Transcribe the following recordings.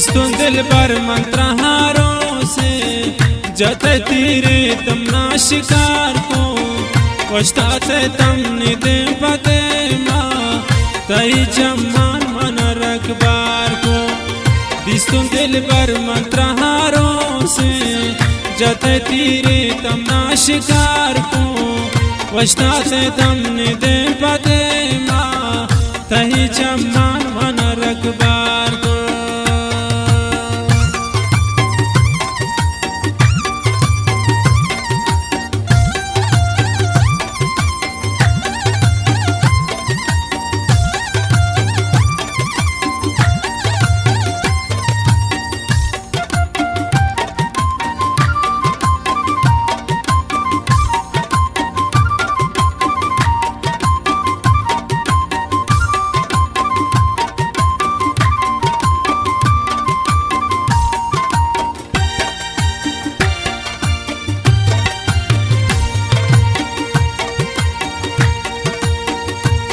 दिस्तुन दिल पर मंत्रहारों से जते तीरे तमना शिकार को पछताते तमने दे पते माँ तई जमान मन रखबार को। दिस्तुन दिल पर मंत्रहारों से जते तीरे तमना शिकार को पछताते तमने दे पते माँ तई जमान मन रखबार को।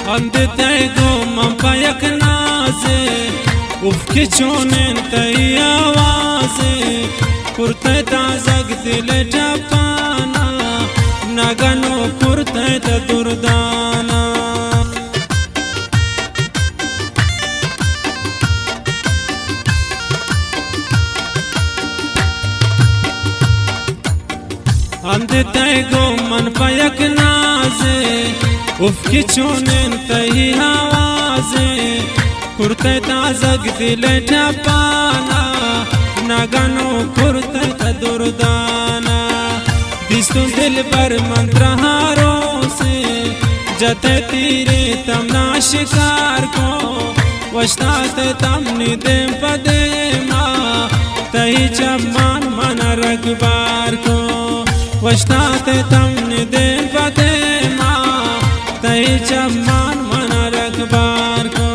अंधते गो मपयक नाजे उफके चोने तई आवाजे कुर्ते ताजग दिल जपाना नगनो कुर्ते त दुर्दाना। अंधते गो मन पयक नाजे उफकी चोने तही आवाजे कुर्ते ताजग दिल जपाना नगनो कुर्ते त दुर्दाना। दिस्तुन दिल पर मंत्रहारों से जते तीरे तमना शिकार को पछताते तमने दे पदे माँ तही जमान मन रखबार को। पछताते तमने दे पदे माँ तई जमान मन रखबार को।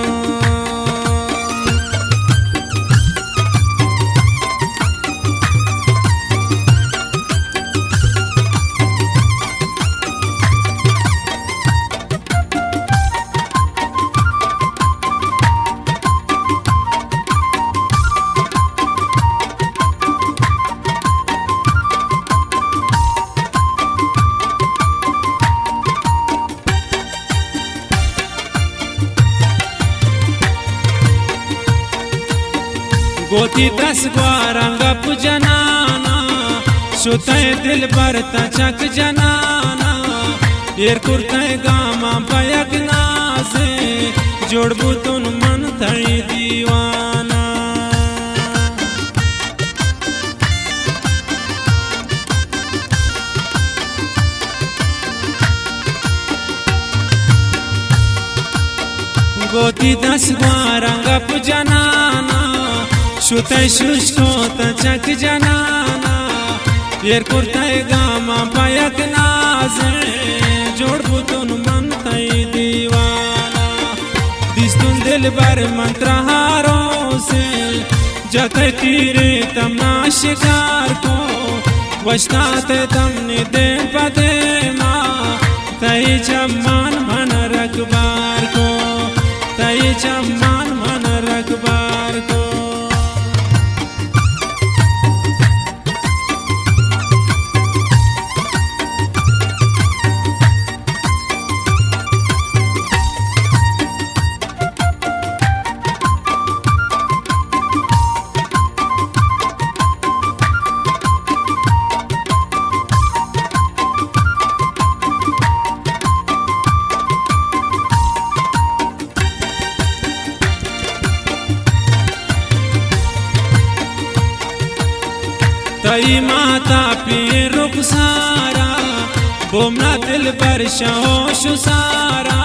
गोती 10 ग्वारंगप जनाना सुते दिल पर तचक जनाना येर कुर्ते गामा पयक नासे जोड़बू तुन मन थई दीवाना। गोती 10 ग्वारंगप जनाना सुते शुष्को तचक जनाना येर कुर्ते गामा पयक नाजे जोड़बू तुन मन तई दीवाना। दिस्तुन दिल पर मंत्रहारों से जते तीरे तमना शिकार को पछताते तमने दे पदे माँ तई जमान मन रखबार को। तई जमान मन रखबार को। तई माता पी रुख सारा बोमना दिल पर शोश सारा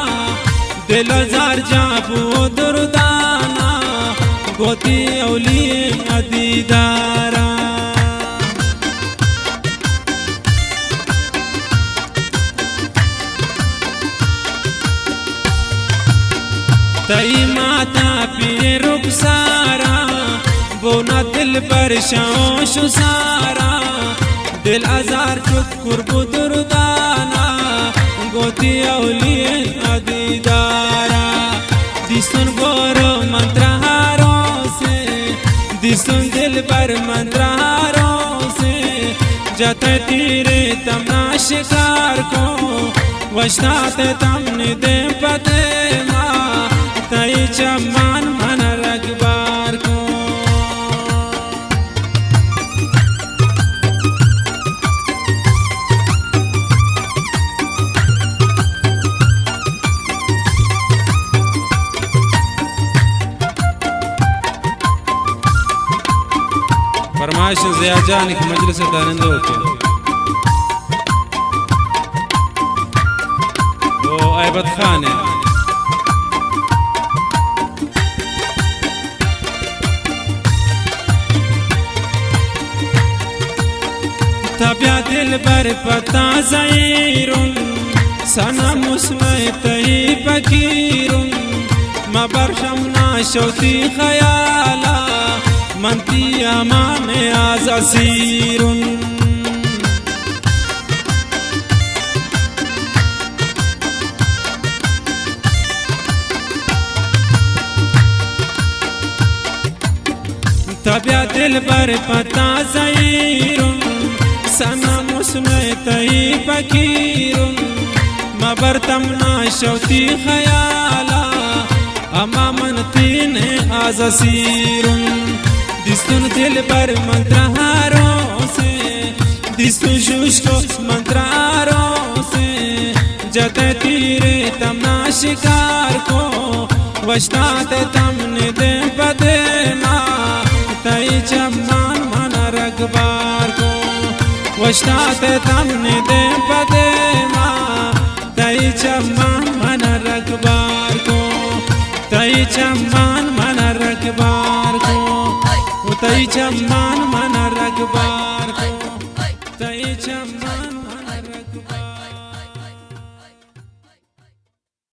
दिल जार जाबू दुर्दाना गोती औलिए अदीदारा। तई माता पी रुख सारा बोना दिल पर शोश सारा दिल आजार चुप कुर्बू दुर्दाना गोती औलिए अदीदारा। दिस्तुन गोरो मंत्रहारों से दिसुन दिल पर मंत्रारों से जते तीरे तमना शिकार को वशनाते तमने दे पते माँ तई चमान मन रगबार को फरमाइश ज़िया जान की मजलिस दानिंदो के वो ऐबत खान है तबिया दिल पर पता ज़हीरुन सना मुस्मय तही फकीरुन मबरशमना शौती खयाला मनती अमान आज असीरुन तबिया दिल पर पता ज़हीरुन सना मुस्मय तही फकीरुन मबरतमना शौती खयाला अमा मनती आज असीरुन दिसुन दिल पर मंत्रहारों से दिसु शुष्को मंत्रारों से जते तीरे तमना शिकार को वशनाते तमने दे पदे माँ तई चमान मन रगबार को वशनाते तमने दे पदे माँ तई चमान मन रगबार को तई चमान मन रगबार को तई चमान मन रगबार को।